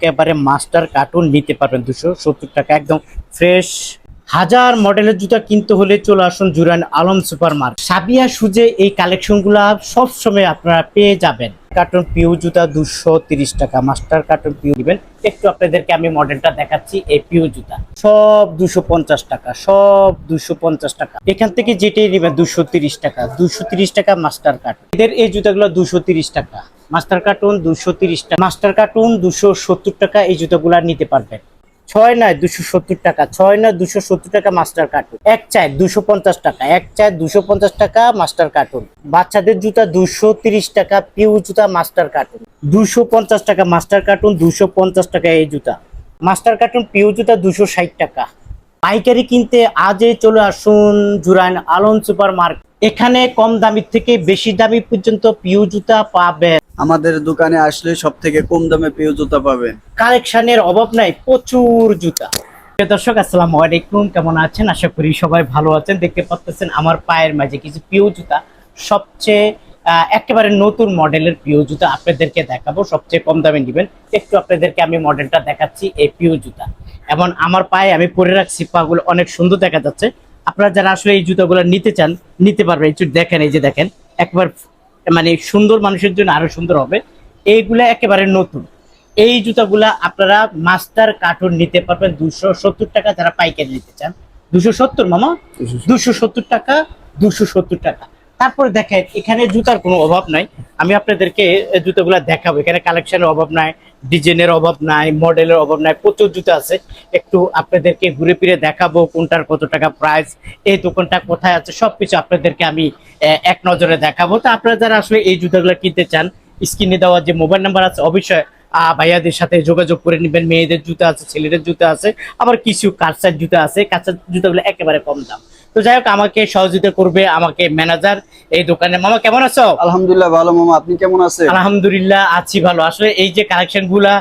একেবারে master cartoon নিতে পারবেন 270 টাকা, একদম ফ্রেশ। হাজার মডেলের জুতা কিনতে হলে চলে আসুন জুরাইন আলম সুপার মার্কেট। সাবিয়া সুজে এই কালেকশনগুলো সবসময় আপনারা পেয়ে যাবেন। কার্টুন পিউ জুতা 230 টাকা, মাস্টার কার্টুন পিউ দিবেন। একটু আপনাদেরকে আমি মডেলটা দেখাচ্ছি। এই পিউ জুতা সব 250 টাকা, সব 250 টাকা। এখান থেকে যেটাই নেবেন 230 টাকা, 230 টাকা মাস্টার কার্টুন। এদের এই জুতাগুলো 230 টাকা, মাস্টার কার্টুন 230 টাকা, মাস্টার কার্টুন 270 টাকা। এই জুতাগুলো নিতে পারবেন। 6 নয় 270 টাকা, 6 নয় 270 টাকা মাস্টার কার্টুন। এক চাই 250 টাকা, এক চাই 250 টাকা মাস্টার কার্টুন। বাচ্চাদের জুতা 230 টাকা, পিউ জুতা মাস্টার কার্টুন 250 টাকা, মাস্টার কার্টুন 250 টাকা। এই জুতা মাস্টার কার্টুন পিউ জুতা 260 টাকা। পাইকারি কিনতে আজই চলে আসুন জুরাইন আলম সুপার মার্কেট। এখানে কম দামি থেকে বেশি দামি পর্যন্ত পিউ জুতা পাবেন। আমাদের দোকানে আসলে সব থেকে কম দামে পিউ জুতা পাবেন। কালেকশনের অভাব নাই, প্রচুর জুতা। দর্শক আসসালামু আলাইকুম, কেমন আছেন? আশা করি সবাই ভালো আছেন। দেখতে পাচ্ছেন আমার পায়ের মাঝে কিছু পিউ জুতা, সবচেয়ে একেবারে নতুন মডেলের পিউ জুতা আপনাদেরকে দেখাবো। সবচেয়ে কম দামে নেবেন। একটু আপনাদেরকে আমি মডেলটা দেখাচ্ছি। এই পিউ জুতা এবং আমার পায়ে আমি পরে রাখছি, পাগুলো অনেক সুন্দর দেখা যাচ্ছে। আপনারা যারা আসলে এই জুতাগুলো নিতে চান নিতে পারবেন। একটু দেখেন, এই যে দেখেন, একবার মানে সুন্দর মানুষের জন্য আরো সুন্দর হবে। এইগুলা একেবারে নতুন। এই জুতাগুলা আপনারা মাস্টার কার্টুন নিতে পারবেন 270 টাকা। যারা পাইকারি নিতে চান 270 মামা, 270 টাকা, 270 টাকা। তারপরে দেখেন এখানে জুতার কোনো অভাব নাই। আমি আপনাদেরকে জুতাগুলা দেখাবো। এখানে কালেকশনের অভাব নাই, ডিজাইনের অভাব নাই, মডেলের অভাব নাই, প্রচুর জুতা আছে। একটু আপনাদেরকে ঘুরে ফিরে দেখাবো কোনটার কত টাকা প্রাইস, এই দোকানটা কোথায় আছে, সবকিছু আপনাদেরকে আমি এক নজরে দেখাবো। তো আপনারা যারা আসলে এই জুতাগুলো কিনতে চান, স্ক্রিনে দেওয়া যে মোবাইল নাম্বার আছে অবশ্যই ভাইয়াদের সাথে যোগাযোগ করে নেবেন। মেয়েদের জুতা আছে, ছেলেদের জুতা আছে, আবার কিছু কাঁচার জুতা আছে। কাঁচার জুতাগুলো একেবারে কম দাম। তো যাই হোক, আমাকে সহযোগিতা করবে আমাকে ম্যানেজার এই দোকানে। মামা কেমন আছো? আলহামদুলিল্লাহ ভালো মামা, আপনি কেমন আছেন? আলহামদুলিল্লাহ আছি ভালো। আসলে এই যে কালেকশন গুলা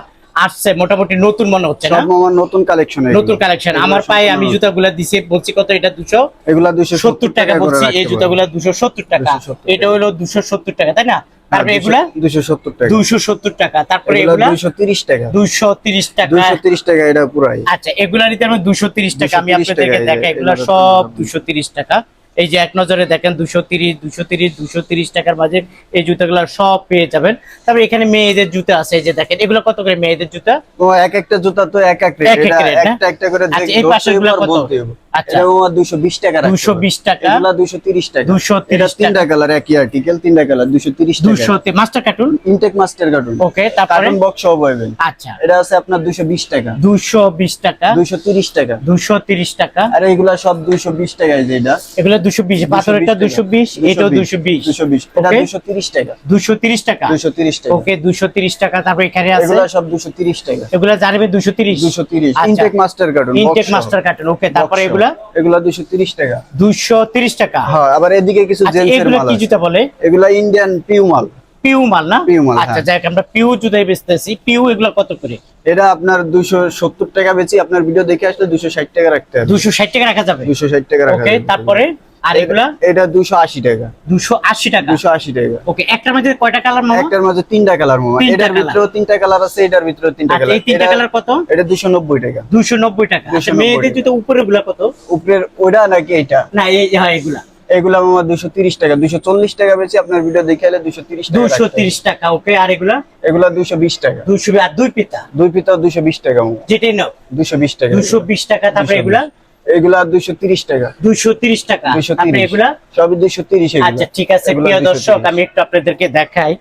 আসছে মোটামুটি নতুন মনে হচ্ছে না? সব মামা নতুন কালেকশন, নতুন কালেকশন। আমার পায়ে আমি জুতাগুলা দিছি, বলছি কত? এটা 200, এগুলা 270 টাকা বলছি। এই জুতাগুলা 270 টাকা, এটা হলো 270 টাকা, তাই না? তারপরে এগুলা 270 টাকা, 270 টাকা। তারপরে এগুলা 230 টাকা, 230 টাকা, 230 টাকা এটা পুরাই। আচ্ছা, এগুলা নিতে আমরা 230 টাকা। আমি আপনাদেরকে দেখাই, এগুলা সব 230 টাকা। এই যে এক নজরে দেখেন 230 টাকার মাঝে এই জুতাগুলো সব পেয়ে যাবেন। তারপরে এখানে মেয়েদের জুতা আছে, এই যে দেখেন এগুলো কত করে মেয়েদের জুতা? ও এক একটা জুতা তো এক এক রেট, এটা একটা করে দেখো। আচ্ছা, এই পাশেগুলো কত? আচ্ছা, এটা 220 টাকা, 220 টাকা, এগুলা 230 টাকা, 230 টাকা। তিনটা কালার, একই আর্টিকেল, তিনটা কালার, 230 টাকা। 200 master carton, intake master carton. Okay, তারপরে কার্টুন বক্স সহ পাবেন। আচ্ছা, এটা আছে আপনার 220 টাকা, 220 টাকা, 230 টাকা, 230 টাকা। আর এগুলা সব 220 টাকা। এই যে এটা, এগুলা 220, পাথরেরটা 220, এটাও 220, 220, এটা 230 টাকা, 230 টাকা, 230 টাকা, ওকে, 230 টাকা। তারপর এখানে আছে এগুলা সব 230 টাকা, এগুলা জানবে 230, 230 intake master carton, intake master carton, okay. তারপরে এগুলা 230 টাকা, 230 টাকা। হ্যাঁ, আবার এদিকে কিছু জেন্টসের মাল আছে। কি জুতা বলে? এগুলা ইন্ডিয়ান পিউ মাল, পিউ মাল না? পিউ মাল, আচ্ছা, যাই হোক, আমরা পিউ জুতাই বেচতেছি। পিউ এগুলা কত করে? এটা আপনার 270 টাকা বেচি, আপনার ভিডিও দেখে আসলে 260 টাকা রাখতে হবে। 260 টাকা রাখা যাবে, 260 টাকা রাখা ওকে। যাবে। তারপরে আর এগুলা এটা 280 টাকা, 280 টাকা, 280 টাকা, ওকে। একটার মধ্যে কয়টা কালার মামা? একটার মধ্যে তিনটা কালার মামা। এটার ভিতরেও তিনটা কালার আছে, এটার ভিতরেও তিনটা কালার। এই তিনটা কালার কত? এটা 290 টাকা, 290 টাকা। আচ্ছা, মেয়েদের জুতো উপরে গুলা কত? উপরের ওটা নাকি এটা? না, এই হ্যাঁ, এগুলা এগুলা মামা 230 টাকা, 240 টাকা বেচি, আপনার ভিডিও দেখে এলে 230 টাকা, 230 টাকা, ওকে। আর এগুলা? এগুলা 220 টাকা, 200। আর দুই পিতা? দুই পিতা 220 টাকা মামা, যেটাই নাও 220 টাকা, 220 টাকা। তারপরে এগুলা? এগুলা 230 টাকা, 230 টাকা। তারপরে এগুলা? সবই 230। আচ্ছা, ঠিক আছে প্রিয় দর্শক, আমি একটু আপনাদেরকে দেখাই।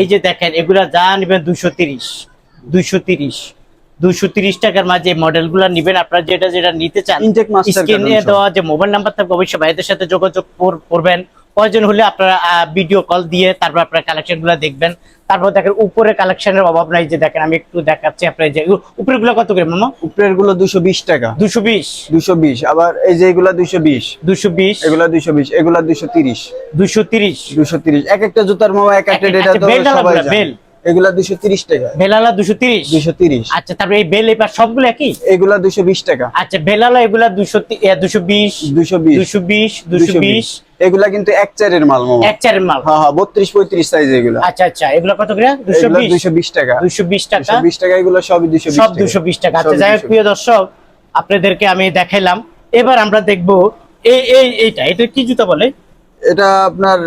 এই যে দেখেন, এগুলা যা নেবেন 230, 230, 230 টাকার মাঝে মডেলগুলো নেবেন। আপনারা যেটা যেটা নিতে চান স্ক্রিনে দেওয়া যে মোবাইল নাম্বার থাকবে অবশ্যই ভাইদের সাথে যোগাযোগ করবেন। প্রয়োজন হলে আপনারা ভিডিও কল দিয়ে তারপর আপনারা কালেকশনগুলো দেখবেন। তারপর দেখেন উপরে কালেকশনের অভাব নাই। যে দেখেন আমি একটু দেখাচ্ছি আপনার, যে উপরের গুলো কত করে মামা? উপরের গুলো 220 টাকা, 220, 220। আবার এই যে এগুলা 220, 220, এগুলা 220, এগুলা 230, 230, 230। এক একটা জুতার মামা এক একটা রেট, তো সবাই জানে। এগুলা 230 টাকা। বেলালা 230। 230। আচ্ছা, তারপরে এই বেল এবার সবগুলো একই? এগুলা 220 টাকা। আচ্ছা, বেলালা এগুলা 220 220 220। এগুলা কিন্তু এক চারের মাল মামা। এক চারের মাল। হ্যাঁ হ্যাঁ, 32 35 সাইজ এগুলা। আচ্ছা আচ্ছা, এগুলা কত করে? এগুলা 220 220 টাকা। 220 টাকা। 220 টাকা, এগুলো সবই 220 সব টাকা। 220 টাকা। আচ্ছা, সবই যাই হোক 220 প্রিয় দর্শক, আপনাদেরকে আমি দেখাইলাম। এবার আমরা দেখবো এটা কি জুতা বলে? এটা আপনার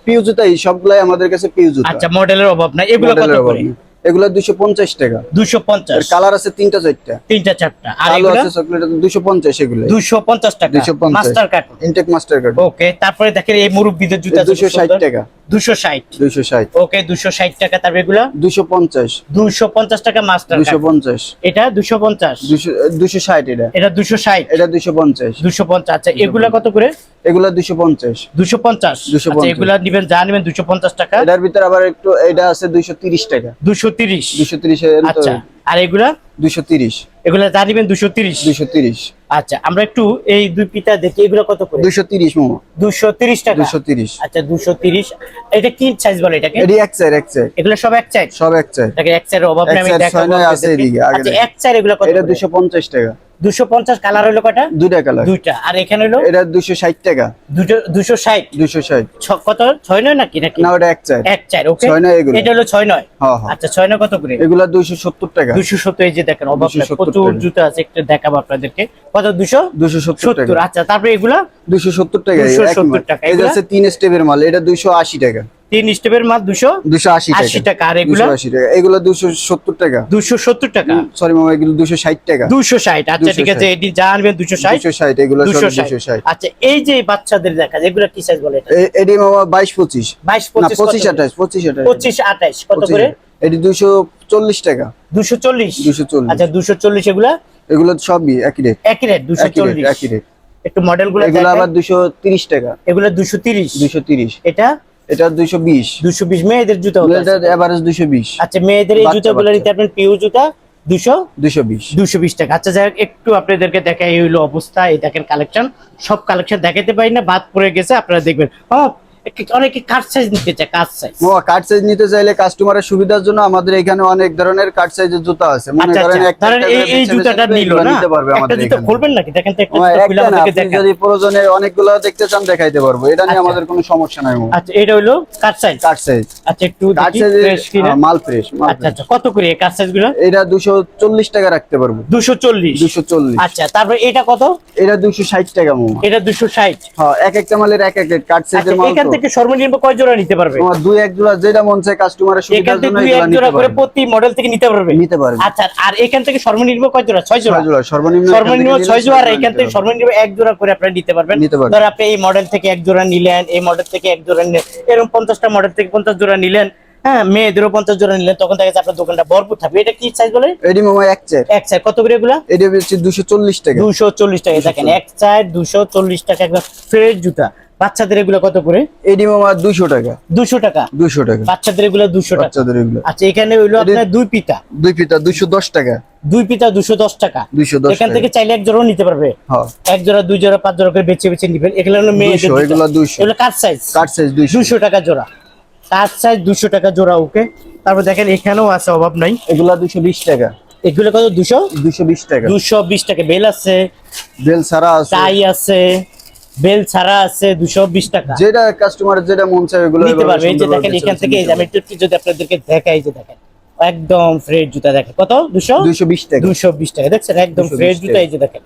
পিউ জুতা, এই সবগুলাই আমাদের কাছে পিউ জুতা। আচ্ছা, মডেলের অভাব নাই। এগুলো কত মডেলের অভাব করে? নেই। এগুলা 250 টাকা। 250। এর কালার আছে 3টা 4টা। 3টা 4টা। আর কালো এগুলো আছে, চকলেট আছে, 250 এগুলো। 250 টাকা। 250 master cut. Intake master card. Okay, তারপরে দেখেন এই মুরব্বিদের জুতা 260 টাকা। 260। 260। ওকে, 260 টাকা। তারপরে এগুলা 250। 250 টাকা মাস্টার কাট। 250। এটা 250। 260 এটা। এটা 260। এটা 250। 250। আচ্ছা, এগুলা কত করে? এগুলা 250। 250। আচ্ছা, এগুলা নিবেন, যা নিবেন 250 টাকা। এটার ভিতর আবার একটু এটা আছে 230 টাকা। 230। 230 এর তো আচ্ছা, আর এগুলা? 230। এগুলা যা নিবেন 230। 230। আচ্ছা, আমরা একটু এই দুই পিতা দেখি, এগুলা কত করে? 230 মামা। 230 টাকা। 230। আচ্ছা, 230। এটা কি সাইজ বলে এটাকে? এডি এক চার এক চার। এগুলো সব এক সাইজ? সব এক চার। এটাকে এক সাইজের অভাব নেই, আমি এক সাইজ দেখাবো 6 আছে আপনাদেরকে। এদিকে আগে। আচ্ছা, এক সাইজ এগুলো কত এটা করে? 250 টাকা। 250। কালার হলো কয়টা? দুইটা কালার। দুইটা। আর এখানে হলো এটা 260 টাকা। 260। 260। কত? 6 নাকি নাকি? না, ওটা এক চার। এক চার। ওকে, 6 এগুলো। এটা হলো 6 হ্যাঁ হ্যাঁ। আচ্ছা, 6 কত করে? এগুলা 270 টাকা। 270। এই যে দেখেন, অভাব নাই, 270 প্রচুর টাকা। জুতা আছে, একটু দেখাবো আপনাদেরকে। কত? 270 টাকা। 270। আচ্ছা, তারপরে এগুলা 270 টাকা। 270 টাকা। এটা এগুলা? আছে 3 স্টেপের মাল। এটা 280 টাকা। 3 স্টেপের মাল 280 280 টাকা। আর এগুলা? 280 টাকা। এগুলো 270 টাকা। 270 টাকা। সরি মামা, এগুলো 260 টাকা। 260। আচ্ছা, ঠিক আছে, এটি জানবেন 260। 260 এগুলো সব 260। 260। আচ্ছা, এই যে বাচ্চাদের দেখা যায়, এগুলা কি সাইজ বলে এটা? এডি মামা 22 25। 22 না 25 25 28 25 28। 25 28 কত করে? এডি 240 টাকা। 240। 240। আচ্ছা, 240। এগুলা এগুলো সবই একই রেট। একই রেট, 240। একই রেট। একটু মডেল গুলো এগুলো আবার 230 টাকা। এগুলা 230। 230। এটা এটা 220। 220। মেয়েদের জুতা হতো। এটা এভারেজ 220। আচ্ছা, মেয়েদের এই বাচ্চা জুতাগুলো বাচ্চা। নিতে আপনার পিউ জুতা 220। 220 টাকা। আচ্ছা, যাই হোক, একটু আপনাদেরকে দেখাই, এই হলো অবস্থা। এই দেখেন কালেকশন, সব কালেকশন দেখাতে পারি না, বাদ পড়ে গেছে, আপনারা দেখবেন। অনেকে কাট সাইজ নিতে চায়, কাট সাইজ। ও কাট সাইজ নিতে চাইলে কাস্টমারের সুবিধার জন্য আমাদের এখানে অনেক ধরনের কাট সাইজের জুতা আছে। মনে আচ্ছা করেন আচ্ছা, একটা ধরেন একটা করে এই বেছে জুতাটা বেছে নিল এগুলো না, নিতে পারবে একটা আমাদের জুতা এখানে। খুলবেন নাকি? দেখেন তো, একটা ও জুতা খুলে একটা না, আমাদেরকে আপনি দেখান। যদি প্রয়োজনে অনেকগুলো দেখতে চান দেখাইতে পারবো। এটা নিয়ে আচ্ছা। আমাদের কোনো সমস্যা নাই। আচ্ছা, এটা হলো কাট সাইজ। কাট সাইজ। আচ্ছা, একটু কাট দেখি সাইজের ফ্রেশ কিনা। মাল ফ্রেশ মাল আচ্ছা আচ্ছা, কত করে এই কাট সাইজ গুলো? এটা 240 টাকা রাখতে পারবো। 240। 240। আচ্ছা, তারপর এটা কত? এটা 260 টাকা মামা। এটা 260। হ্যাঁ, এক একটা মালের এক এক রেট। কাট আচ্ছা, সাইজের মাল এখান তো থেকে সর্বনিম্ন কয় জোড়া নিতে পারবে? তোমার দুই এক জোড়া যেটা মন চায় কাস্টমারের এখান সুবিধার থেকে জন্য 2 এগুলা 1 নিতে জোড়া করে পারবে। প্রতি মডেল থেকে নিতে পারবে। নিতে পারবে। আচ্ছা, আর এখান থেকে সর্বনিম্ন কয় জোড়া? 6 জোড়া। 6 জোড়া সর্বনিম্ন। সর্বনিম্ন 6 জোড়া। আর এখান থেকে নিতে পারবে। সর্বনিম্ন 1 জোড়া করে আপনারা নিতে পারবেন। নিতে পারবেন। ধর আপনি এই মডেল থেকে 1 জোড়া নিলেন, এই মডেল থেকে 1 জোড়া নিলেন, এরকম 50টা মডেল থেকে 50 জোড়া নিলেন। হ্যাঁ, মেয়েদেরও 50 জোড়া নিলেন, তখন দেখা যাচ্ছে আপনার দোকানটা ভরপুর থাকবে। এটা কি সাইজ বলে? এডি মামা এক চার। এক সাইজ কত করে এগুলা? এটা হচ্ছে 240 টাকা। 240 টাকা। দেখেন, এক সাইজ 240 টাকা, একদম ফ্রেশ জুতা। বাচ্চাদের এগুলো কত করে? এডি মামা 200 টাকা। 200 টাকা। 200 টাকা। বাচ্চাদের এগুলো 200 টাকা। বাচ্চাদের এগুলো। আচ্ছা, এখানে হইলো আপনার দুই পিতা। দুই পিতা 210 টাকা। 2 পিতা 210 টাকা। 210 এখান টাকা। থেকে চাইলে 1 জোড়াও নিতে পারবে। হ্যাঁ, 1 জোড়া 2 জোড়া 5 জোড়া করে বেছে বেছে নিবেন। এগুলো হলো মেয়েদের 200 জুতা। এগুলো 200। এগুলো কাট সাইজ। কাট সাইজ 200। 200 টাকা জোড়া। কাট সাইজ 200 টাকা জোড়া। ওকে, তারপর দেখেন এখানেও আছে, অভাব নাই। এগুলা 220 টাকা। এগুলো কত? 220 টাকা। 220 টাকা। বেল আছে, বেল ছাড়া আছে। টাই আছে, বেল ছাড়া আছে, 220 টাকা। যেটা কাস্টমারের যেটা মন চায় এগুলো নিতে পারবে। এই যে দেখেন, এখান থেকে এই যে আমি একটু যদি আপনাদেরকে দেখাই, যে দেখেন একদম ফ্রেশ জুতা। দেখেন কত? 220 টাকা। 220 টাকা। দেখছেন, একদম 220 ফ্রেশ জুতা। টাকা। এই যে দেখেন,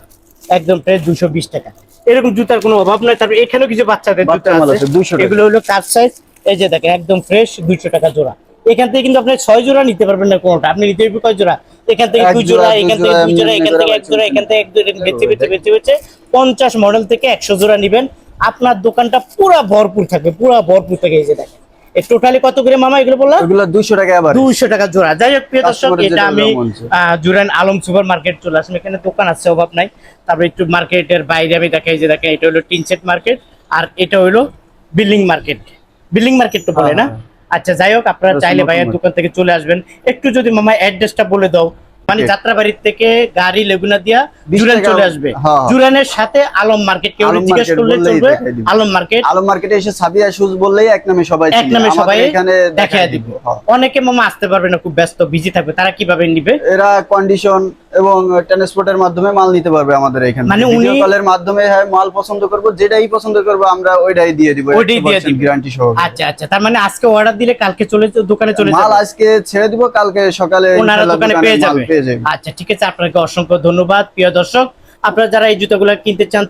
একদম ফ্রেশ, 220 টাকা। এরকম জুতার কোনো অভাব নাই। তারপরে এখানেও কিছু বাচ্চাদের জুতা বাচ্চার মাল আছে, আছে, 200 টাকা। এগুলো হলো কাট সাইজ। এই যে দেখেন, একদম ফ্রেশ, 200 টাকা জোড়া। এখান থেকে কিন্তু আপনি 6 জোড়া নিতে পারবেন না কোনটা। আপনি নিতে পারবেন কয় জোড়া? এখান থেকে 2 জোড়া, এখান থেকে 2 জোড়া, এখান থেকে 1 জোড়া, এখান থেকে 1 জোড়া, বেছে বেছে বেছে বেছে 50 মডেল থেকে 100 জোড়া নিবেন। আপনার দোকানটা পুরা ভরপুর থাকবে, পুরা ভরপুর থাকে। এই যে দেখেন, এই টোটালি কত করে মামা এগুলো বললাম? এগুলো 200 টাকা আবার। 200 টাকা জোড়া। যাই হোক প্রিয় দর্শক, কাস্টমারের এটা যেটা আমি মন চায়। জুরাইন আলম সুপার মার্কেট চলে আসলাম। এখানে দোকান আছে, অভাব নাই। তারপরে একটু মার্কেটের বাইরে আমি দেখাই, যে দেখেন এটা হলো টিনসেট মার্কেট, আর এটা হলো বিল্ডিং মার্কেট। বিল্ডিং মার্কেট তো বলে না? আচ্ছা, যাই হোক, আপনারা এটা চাইলে নতুন ভাইয়ের market। দোকান থেকে চলে আসবেন। একটু যদি মামা অ্যাড্রেসটা বলে দাও, মানে যাত্রাবাড়ির থেকে গাড়ি লেগুনা দিয়া 20 জুরান টাকা, চলে আসবে। হ্যাঁ। জুরানের সাথে আলম মার্কেট কেউ আলম জিজ্ঞেস মার্কেট করলে বললেই চলবে, দেখাই দিবে। আলম মার্কেট। আলম মার্কেটে এসে সাবিয়া শুজ বললেই এক নামে সবাই এক নামে আমাদের সবাই এখানে দেখায় দিব। হ্যাঁ। অনেকে মামা আসতে পারবে না, খুব ব্যস্ত বিজি থাকবে, তারা কিভাবে নিবে? এরা কন্ডিশন এবং ট্রান্সপোর্টের মাধ্যমে মাল নিতে পারবে আমাদের এখানে। মানে ভিডিও উনি- কলের মাধ্যমে হ্যাঁ মাল পছন্দ করব, যেটাই পছন্দ করব আমরা ওইটাই দিয়ে দিব, ওইটাই দিয়ে দিবে। গ্যারান্টি সহ। আচ্ছা আচ্ছা, তার মানে আজকে অর্ডার দিলে কালকে দোকানে চলে মাল যাবে, আজকে ছেড়ে দিব, কালকে সকালে ওনারা ইনশাআল্লাহ দোকানে দোকানে পেয়ে মাল যাবে। পেয়ে যাবে। আচ্ছা ঠিক আছে, আপনাকে অসংখ্য ধন্যবাদ। প্রিয় দর্শক, আপনারা যারা এই জুতাগুলো কিনতে চান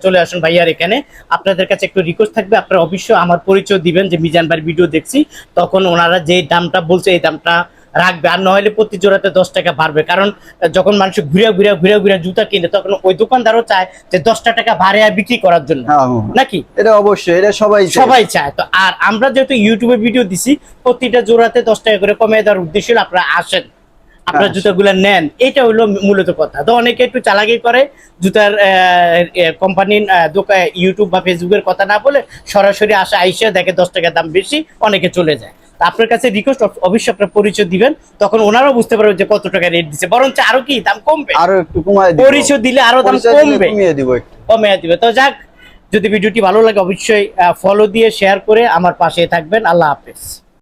চলে আসুন ভাইয়ার এখানে। আপনাদের কাছে একটু রিকোয়েস্ট থাকবে, আপনারা অবশ্যই আমার পরিচয় দিবেন যে মিজান ভাইয়ের ভিডিও দেখছি, তখন ওনারা যে দামটা বলছে এই দামটা রাখবে, আর নইলে প্রতি জোড়াতে 10 টাকা বাড়বে। কারণ যখন মানুষ ঘুরে জুতা কিনে, তখন ওই দোকানদারও চায় যে 10 টাকা ভাড়ে বিক্রি করার জন্য, হ্যাঁ, নাকি? এটা অবশ্যই, এটা সবাই চায়। তো আর আমরা যেহেতু ইউটিউবে ভিডিও দিছি, প্রতিটা জোড়াতে 10 টাকা করে কমিয়ে দেওয়ার উদ্দেশ্য হলো আপনারা আসেন, আপনার জুতাগুলো নেন, এটা হলো মূলত কথা। তো অনেকে একটু চালাকি করে, জুতার কোম্পানির ইউটিউব বা ফেসবুকের কথা না বলে সরাসরি আইসা দেখে 10 টাকা দাম বেশি, অনেকে চলে যায়। তো আপনার কাছে রিকোয়েস্ট, অবশ্যই আপনার পরিচয় দিবেন, তখন ওনারাও বুঝতে পারবে যে কত টাকা রেট দিচ্ছে, বরঞ্চ আরো কি দাম কমবে, আরো একটু কমায় দিব, পরিচয় দিলে আরো দাম পরিচয় দিলে কমবে, কমিয়ে দিব একটু। কমিয়ে দিবে। তো যাক, যদি ভিডিওটি ভালো লাগে অবশ্যই ফলো দিয়ে শেয়ার করে আমার পাশে থাকবেন। আল্লাহ হাফেজ।